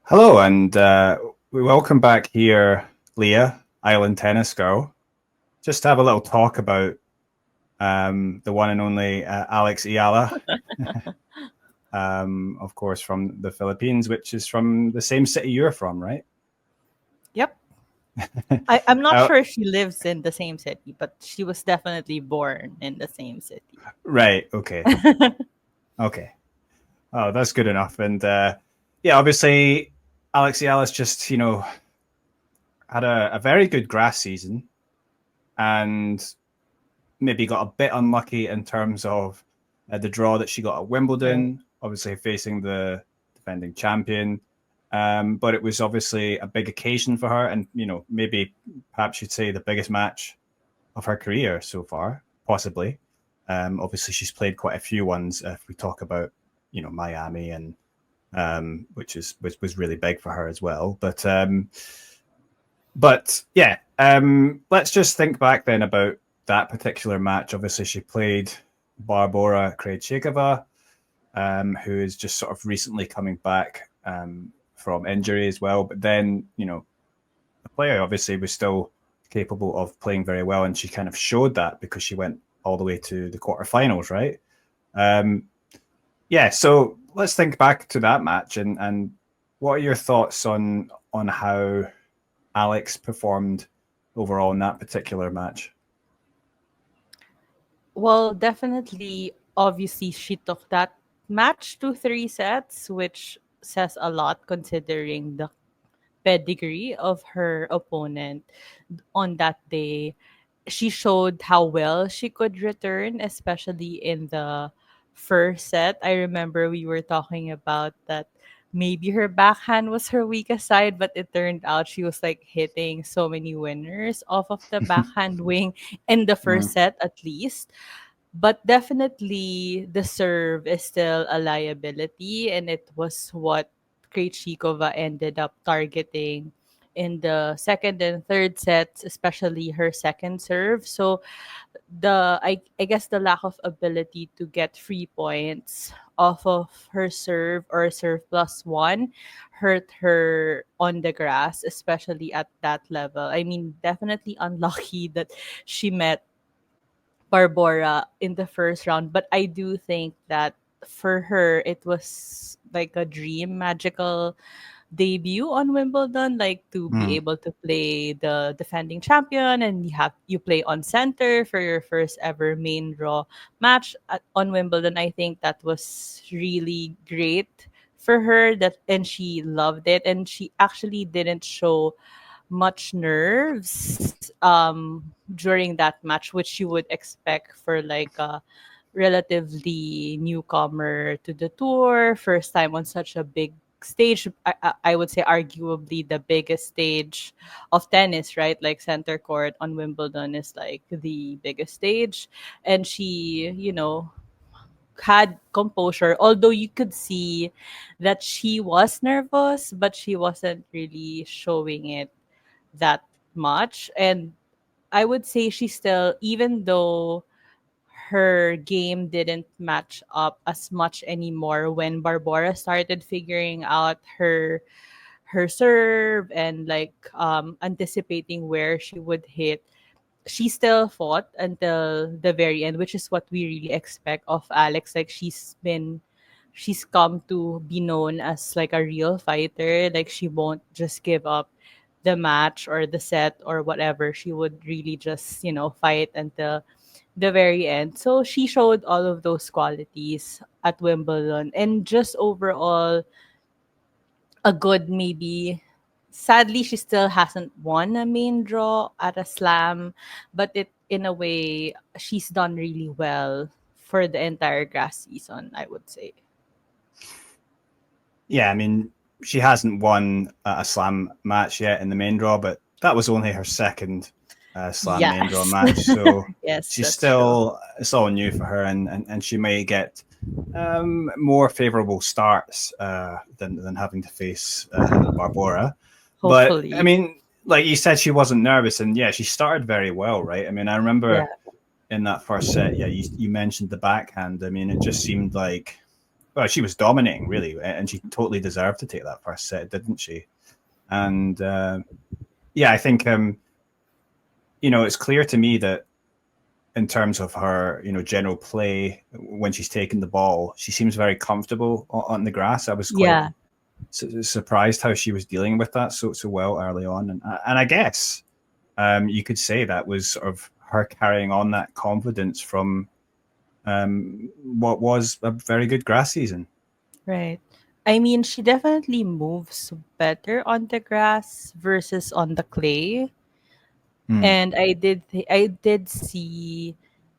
Hello, and we welcome back here, Leah, Island Tennis Girl. Just to have a little talk about the one and only Alex Eala, of course, from the Philippines, which is from the same city you're from, right? Yep. I'm not Uh, sure if she lives in the same city, but she was definitely born in the same city. right. Okay. Okay. Oh, that's good enough. And yeah, obviously, Alex Eala's just had a very good grass season and maybe got a bit unlucky in terms of the draw that she got at Right. Wimbledon, obviously facing the defending champion. But it was obviously a big occasion for her, and maybe perhaps you'd say the biggest match of her career so far, possibly. Obviously, she's played quite a few ones. If we talk about Miami and which was really big for her as well. But yeah, let's just think back then about that particular match. Obviously, she played Barbora Krejcikova, who is just sort of recently coming back from injury as well. But then, the player obviously was still capable of playing very well, and she kind of showed that because she went all the way to the quarterfinals, right? Um, yeah, so let's think back to that match and what are your thoughts on how Alex performed overall in that particular match? Well, definitely, obviously, she took that match to three sets, which says a lot considering the pedigree of her opponent on that day. She showed how well she could return, especially in the first set. I remember we were talking about that maybe her backhand was her weakest side, but it turned out she was like hitting so many winners off of the backhand wing in the first Mm, set at least. But definitely the serve is still a liability, and it was what Krejcikova ended up targeting in the second and third sets, especially her second serve. So I guess the lack of ability to get free points off of her serve or serve plus one hurt her on the grass, especially at that level. I mean, definitely unlucky that she met Barbora in the first round, but I do think that for her it was like a dream magical debut on Wimbledon, like to be mm. able to play the defending champion, and you play on center for your first ever main draw match on Wimbledon. I think that was really great for her, that and she loved it, and she actually didn't show much nerves during that match, which you would expect for like a relatively newcomer to the tour, first time on such a big stage. I would say arguably the biggest stage of tennis, right? Like center court on Wimbledon is like the biggest stage, and she, had composure, although you could see that she was nervous, but she wasn't really showing it that much. And I would say she still, even though her game didn't match up as much anymore when Barbora started figuring out her serve and like anticipating where she would hit, she still fought until the very end, which is what we really expect of Alex. Like she's come to be known as like a real fighter. Like she won't just give up the match or the set or whatever. She would really just, fight until the very end. So she showed all of those qualities at Wimbledon, and just overall a good, maybe, sadly she still hasn't won a main draw at a slam, but it in a way she's done really well for the entire grass season, I would say. Yeah, I mean, she hasn't won a slam match yet in the main draw, but that was only her second slam main draw Yes. match. So Yes, she's that's true. still, it's all new for her, and she may get more favorable starts than having to face Barbora. But I Hopefully. mean, like you said, she wasn't nervous, and yeah, she started very well, right? I mean, I Yeah. remember in that first set, yeah, you mentioned the backhand. I mean, it just seemed like she was dominating really, and she totally deserved to take that first set, didn't she? And yeah, I think it's clear to me that in terms of her, general play when she's taking the ball, she seems very comfortable on the grass. I was quite Yeah. surprised how she was dealing with that so well early on, and I guess you could say that was sort of her carrying on that confidence from what was a very good grass season. Right. I mean, she definitely moves better on the grass versus on the clay. Mm. And I did see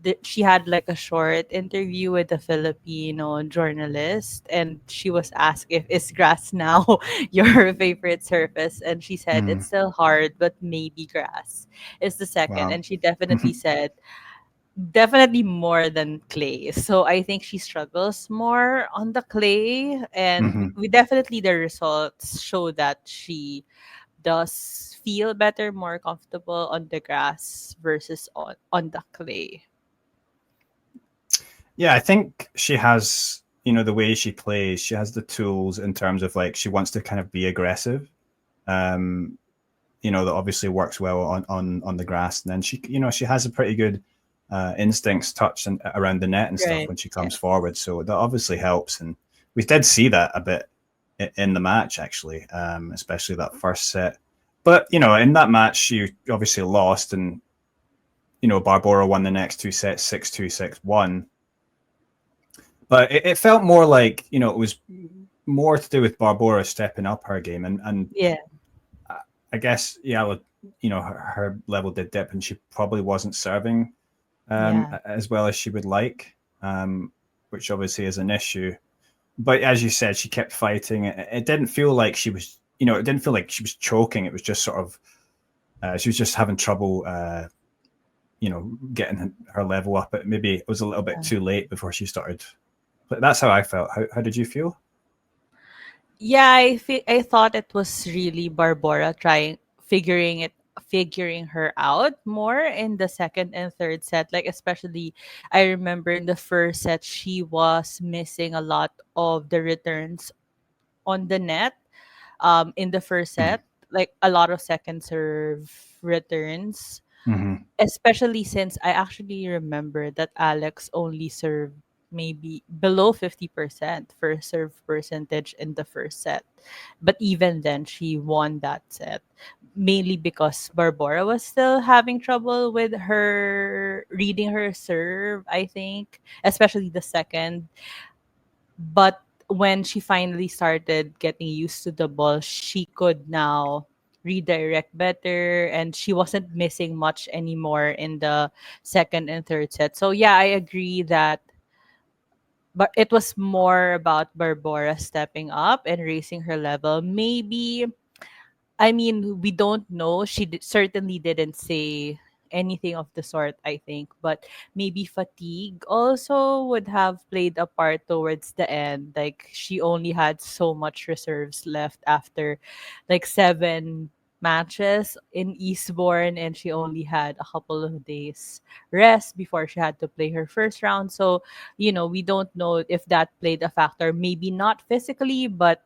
that she had like a short interview with a Filipino journalist, and she was asked if is grass now your favorite surface, and she said Mm. it's still hard, but maybe grass is the second. Wow. And she definitely said definitely more than clay. So I think she struggles more on the clay, and Hmm. we definitely the results show that she does feel better, more comfortable on the grass versus on the clay. Yeah, I think she has, the way she plays, she has the tools in terms of like she wants to kind of be aggressive. Um, that obviously works well on the grass. And then she has a pretty good instincts, touch and around the net and stuff Right. when she Yeah. comes forward. So that obviously helps. And we did see that a bit in the match actually, especially that first set. But in that match, she obviously lost, and Barbora won the next two sets, 6-2, 6-1. But it felt more like it was more to do with Barbora stepping up her game, and Yeah. I guess her level did dip, and she probably wasn't serving Yeah. as well as she would like, which obviously is an issue. But as you said, she kept fighting. It didn't feel like she was, it didn't feel like she was choking. It was just sort of she was just having trouble, getting her level up. Maybe it was a little bit Yeah. too late before she started. But that's how I felt. How did you feel? Yeah, I thought it was really Barbara trying figuring her out more in the second and third set. Like especially I remember in the first set she was missing a lot of the returns on the net in the first set, like a lot of second serve returns, Mm-hmm. especially since I actually remember that Alex only served maybe below 50% for serve percentage in the first set. But even then, she won that set, mainly because Barbara was still having trouble with her reading her serve, I think, especially the second. But when she finally started getting used to the ball, she could now redirect better, and she wasn't missing much anymore in the second and third set. So yeah, I agree that but it was more about Barbora stepping up and raising her level. Maybe I mean, we don't know. Certainly didn't say anything of the sort, I think. But maybe fatigue also would have played a part towards the end. Like, she only had so much reserves left after like 7 matches in Eastbourne, and she only had a couple of days rest before she had to play her first round. So, we don't know if that played a factor. Maybe not physically, but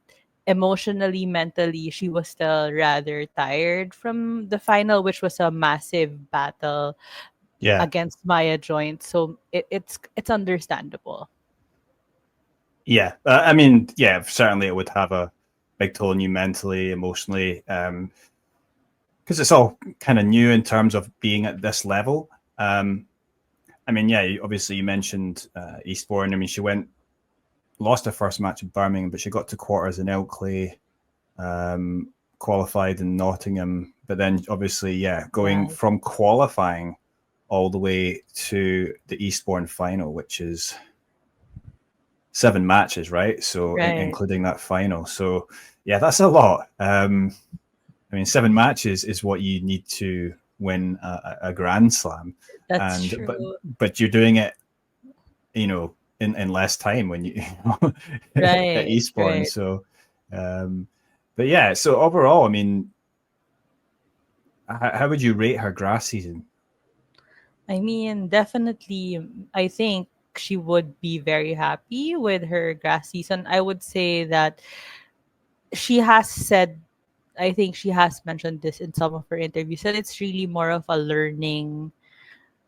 emotionally, mentally, she was still rather tired from the final, which was a massive battle Yeah, against Maya Joint. So it's understandable. yeah. I mean, yeah. Certainly, it would have a big toll on you mentally, emotionally, because it's all kind of new in terms of being at this level. I mean, yeah. Obviously, you mentioned Eastbourne. I mean, she lost her first match in Birmingham, but she got to quarters in Ilkley, qualified in Nottingham, but then obviously, yeah, going Right. from qualifying all the way to the Eastbourne final, which is 7 matches, right? So Right. including that final. So yeah, that's a lot. I mean, 7 matches is what you need to win a Grand Slam, That's and true. but you're doing it, in less time when you at Right. Eastbourne. Right. So, um, but yeah. So overall, I mean, how would you rate her grass season? I mean, definitely, I think. she would be very happy with her grass season. I would say that she has said, I think she has mentioned this in some of her interviews, that it's really more of a learning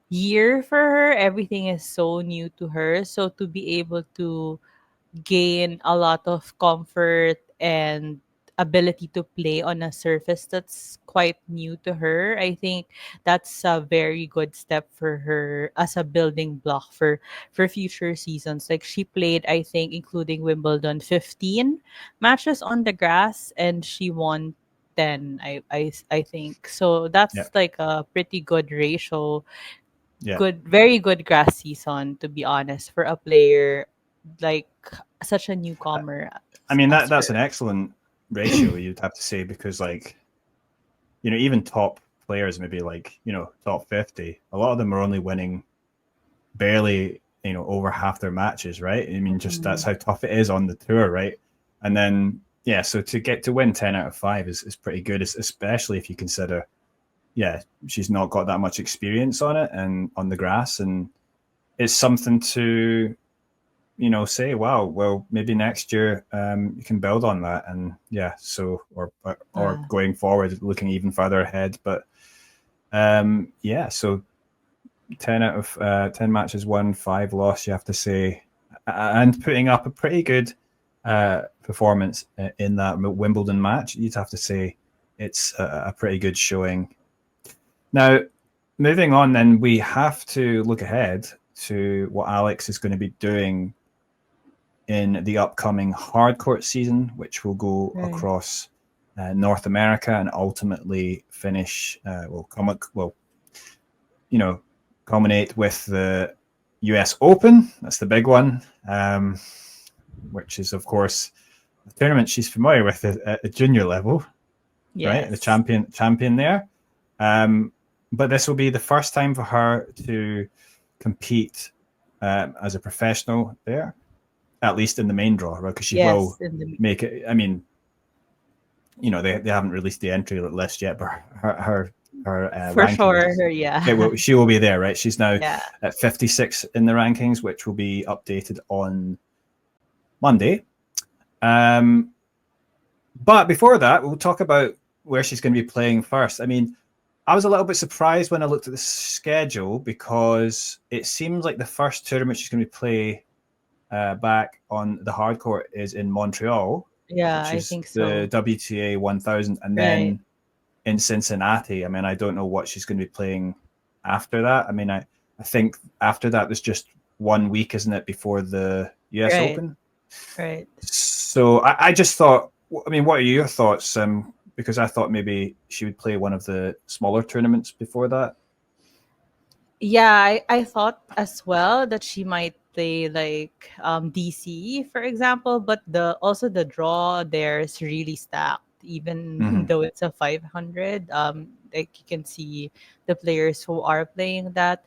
year for her. Everything is so new to her. So to be able to gain a lot of comfort and ability to play on a surface that's quite new to her, I think that's a very good step for her as a building block for future seasons. Like she played, I think, including Wimbledon, 15 matches on the grass, and she won 10. I think so. Yeah, That's like a pretty good ratio. yeah. Good, very good grass season, to be honest, for a player like such a newcomer I mean as that's an her. excellent ratio, you'd have to say, because like, even top players, maybe like, top 50, a lot of them are only winning barely, over half their matches, right? I mean, just that's Mhm. how tough it is on the tour, right? And then yeah, so to get to win 10 out of 5 is pretty good, especially if you consider, yeah, she's not got that much experience on it and on the grass, and it's something to, say, wow, well, maybe next year you can build on that, and yeah, so or Yeah. going forward, looking even further ahead. But yeah, so 10 matches won, 5 lost, you have to say, and putting up a pretty good performance in that Wimbledon match, you'd have to say it's a pretty good showing. Now, moving on, then we have to look ahead to what Alex is going to be doing in the upcoming Hardcourt season, which will go Right. across North America and ultimately finish, you know, culminate with the US Open. That's the big one, which is, of course, a tournament she's familiar with at the junior level, right? The Yes. champion there. Um, but this will be the first time for her to compete as a professional there, at least in the main draw, right? Because she Yes. will In the make it. I mean, they haven't released the entry list yet, but her for ranking sure. is, Yeah. she will be there, right? She's now Yeah. at 56 in the rankings, which will be updated on Monday. Um, but before that, we'll talk about where she's going to be playing first. I mean, I was a little bit surprised when I looked at the schedule, because it seems like the first tournament she's going to play back on the hard court is in Montreal, Yeah. which I is think the so. WTA 1000, and Right. then in Cincinnati. I mean, I don't know what she's going to be playing after that. I mean, I think after that there's just 1 week, isn't it, before the US Right. Open? Right. So I just thought, I mean, what are your thoughts? Because I thought maybe she would play one of the smaller tournaments before that. Yeah, I thought as well that she might play like DC, for example, but the draw there is really stacked, even Mm-hmm. though it's a 500. Like you can see the players who are playing that.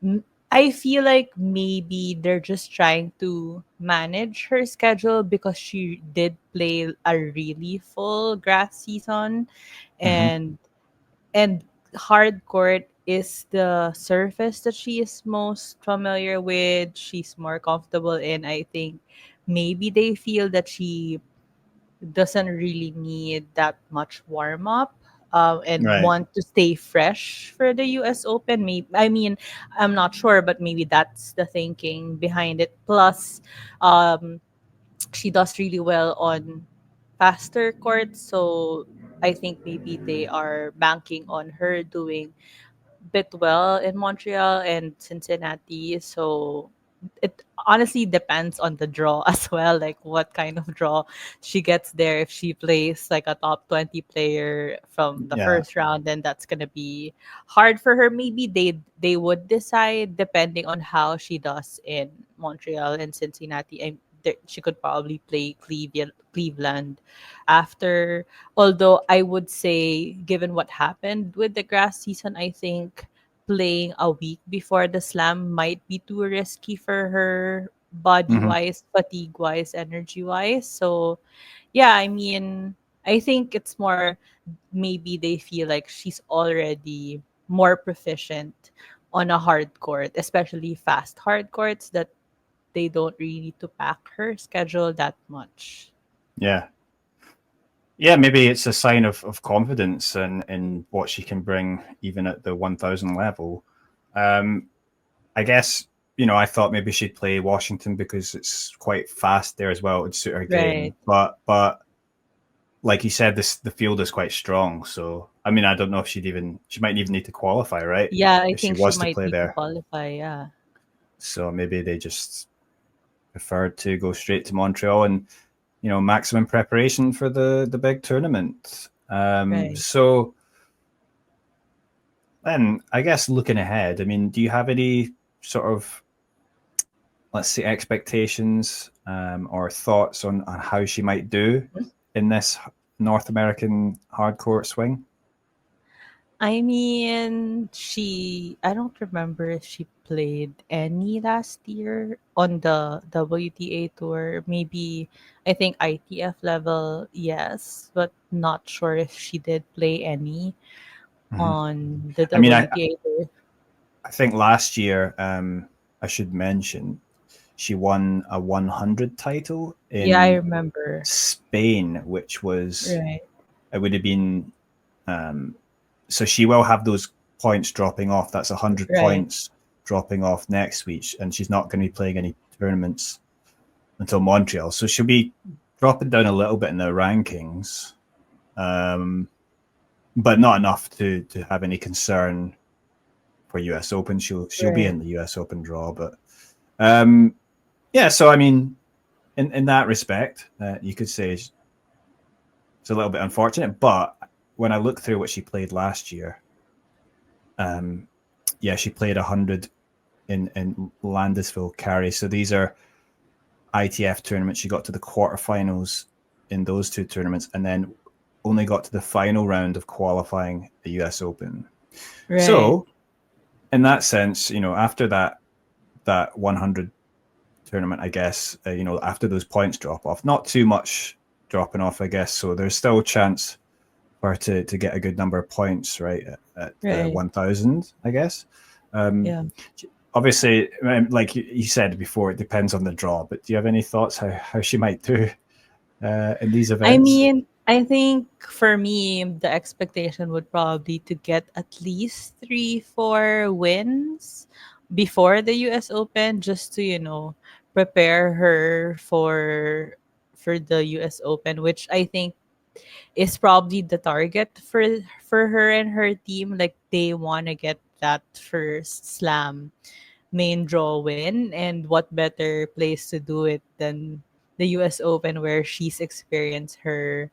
M- I feel like maybe they're just trying to manage her schedule because she did play a really full grass season, Mm-hmm. and hard court is the surface that she is most familiar with. She's more comfortable in. I think maybe they feel that she doesn't really need that much warm up. And Right. want to stay fresh for the US Open. Maybe, I mean, I'm not sure, but maybe that's the thinking behind it. Plus, um, she does really well on faster courts, so I think maybe they are banking on her doing bit well in Montreal and Cincinnati. So it honestly depends on the draw as well, like what kind of draw she gets there. If she plays like a top 20 player from the Yeah. first round, then that's gonna be hard for her. Maybe they would decide depending on how she does in Montreal and Cincinnati. And she could probably play Cleveland after. Although I would say, given what happened with the grass season, I think playing a week before the slam might be too risky for her body Mm-hmm. wise, fatigue wise, energy wise. So, yeah, I mean, I think it's more maybe they feel like she's already more proficient on a hard court, especially fast hard courts, that they don't really need to pack her schedule that much. Yeah. Yeah, maybe it's a sign of confidence in what she can bring even at the 1,000 level. Um, I guess, I thought maybe she'd play Washington because it's quite fast there as well. It would suit her Right. game. But like you said, the field is quite strong. So, I mean, I don't know if she might even need to qualify, right? Yeah, I If she think she was to might play need to there. qualify. Yeah. So maybe they just preferred to go straight to Montreal and, maximum preparation for the big tournament. Right. So then I guess looking ahead, I mean, do you have any sort of, let's say, expectations or thoughts on how she might do in this North American hardcourt swing? I mean, I don't remember if she played any last year on the WTA tour. Maybe, I think ITF level, yes, but not sure if she did play any Mm-hmm. on the I mean, I, WTA tour. I think last year, I should mention, she won a 100 title Yeah, I in remember. Spain, which Right. it would have been, um, so she will have those points dropping off. That's 100 Right. points dropping off next week, and she's not going to be playing any tournaments until Montreal. So she'll be dropping down a little bit in the rankings, um, but not enough to have any concern for US Open. She'll be Right. in the US Open draw, but um, yeah. So I mean, in that respect, you could say it's a little bit unfortunate. But when I look through what she played last year, um, yeah, she played 100 in Landisville Carry. So these are ITF tournaments. She got to the quarterfinals in those two tournaments, and then only got to the final round of qualifying the US Open. Right. So in that sense, after that 100 tournament, I guess, after those points drop off, not too much dropping off, I guess. So there's still a chance for her to get a good number of points, right, at the Right. 1,000, I guess. Um, Yeah. Obviously, like you said before, it depends on the draw. But do you have any thoughts how she might do in these I events? mean, I think for me, the expectation would probably to get at least 3, 4 wins before the US Open, just to, prepare her for the US Open, which I think is probably the target for her and her team. Like, they want to get that first slam main draw win, and what better place to do it than the US Open, where she's experienced her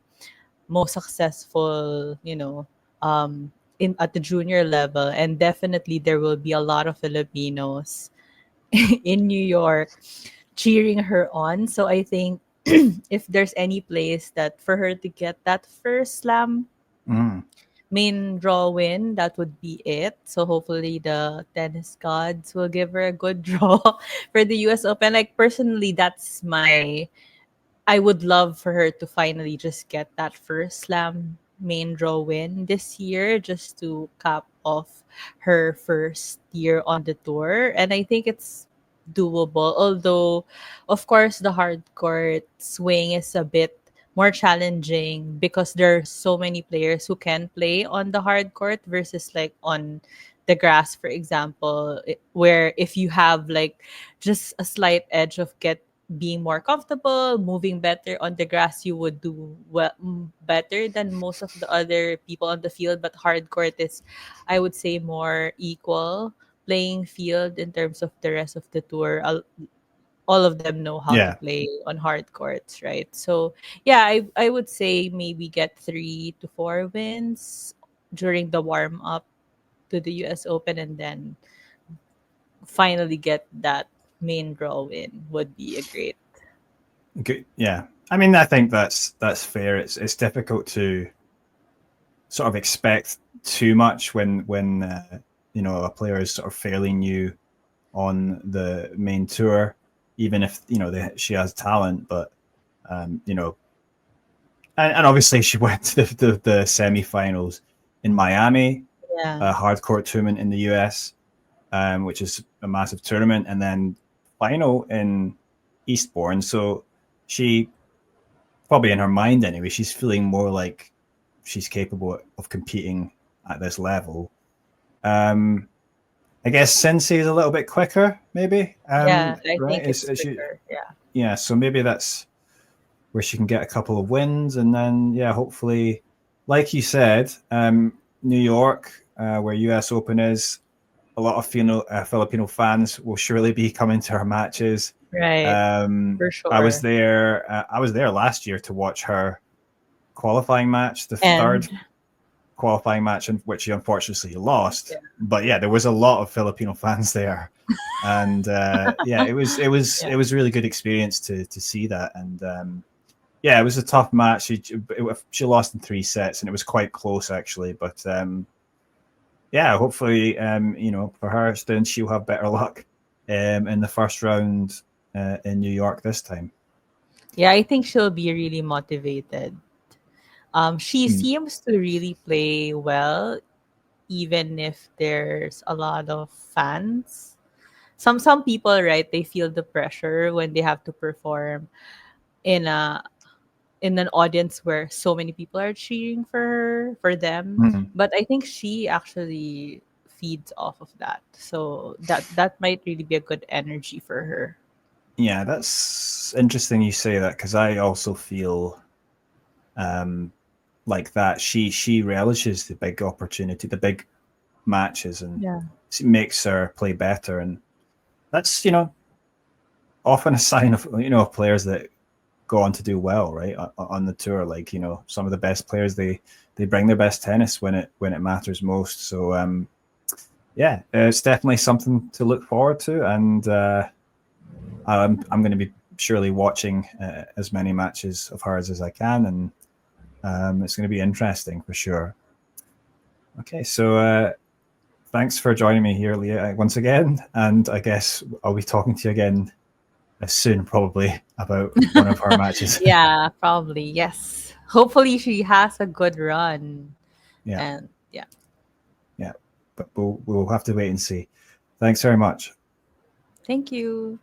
most successful, in at the junior level. And definitely there will be a lot of Filipinos in New York cheering her on. So I think if there's any place that for her to get that first slam Mm. main draw win, that would be it. So hopefully the tennis gods will give her a good draw for the US Open. Like, personally, that's my I would love for her to finally just get that first slam main draw win this year, just to cap off her first year on the tour. And I think it's doable. Although, of course, the hard court swing is a bit more challenging because there are so many players who can play on the hard court versus like on the grass, for example, where if you have like just a slight edge of being more comfortable, moving better on the grass, you would do well, better than most of the other people on the field. But hard court is, I would say, more equal playing field in terms of the rest of the tour. All of them know how to Yeah. play on hard courts, right? So yeah, I would say maybe get 3 to 4 wins during the warm up to the US Open, and then finally get that main draw win would be a great. Good. Yeah. I mean, I think that's fair. It's difficult to sort of expect too much when a player is sort of fairly new on the main tour, even if she has talent. But um, you know, and obviously she went to the semi-finals in Miami, Yeah. a hard court tournament in the US. which is a massive tournament, and then final in Eastbourne. So she, probably in her mind anyway, she's feeling more like she's capable of competing at this level. I guess Sensei is a little bit quicker, maybe. Yeah, I Right? think it's Is she? quicker. Yeah. Yeah. So maybe that's where she can get a couple of wins, and then yeah, hopefully, like you said, New York, where US Open is, a lot of Filipino fans will surely be coming to her matches. Right. For I was sure. there. I was there last year to watch her qualifying match, the third And qualifying match, in which she unfortunately lost. yeah. But yeah, there was a lot of Filipino fans there, and yeah, it Yeah. was a really good experience to see that. And yeah, it was a tough match. She lost in 3 sets, and it was quite close actually. But yeah, hopefully, for her, then she'll have better luck in the first round in New York this time. Yeah, I think she'll be really motivated. She Mm. seems to really play well, even if there's a lot of fans. Some people, right, they feel the pressure when they have to perform in a in an audience where so many people are cheering for them. Mm. But I think she actually feeds off of that. So that might really be a good energy for her. Yeah, that's interesting you say that, because I also feel um, like that. She relishes the big opportunity, the big matches, and Yeah. it makes her play better. And that's often a sign of players that go on to do well, right, on the tour. Like some of the best players, they bring their best tennis when it matters most. So yeah, it's definitely something to look forward to, and I'm going to be surely watching as many matches of hers as I can, and it's going to be interesting for sure. Okay, so thanks for joining me here, Leah, once again, and I guess I'll be talking to you again soon, probably about one of her matches. Yeah, probably. Yes. Hopefully she has a good run. Yeah, And yeah. yeah, but we'll have to wait and see. Thanks very much. Thank you.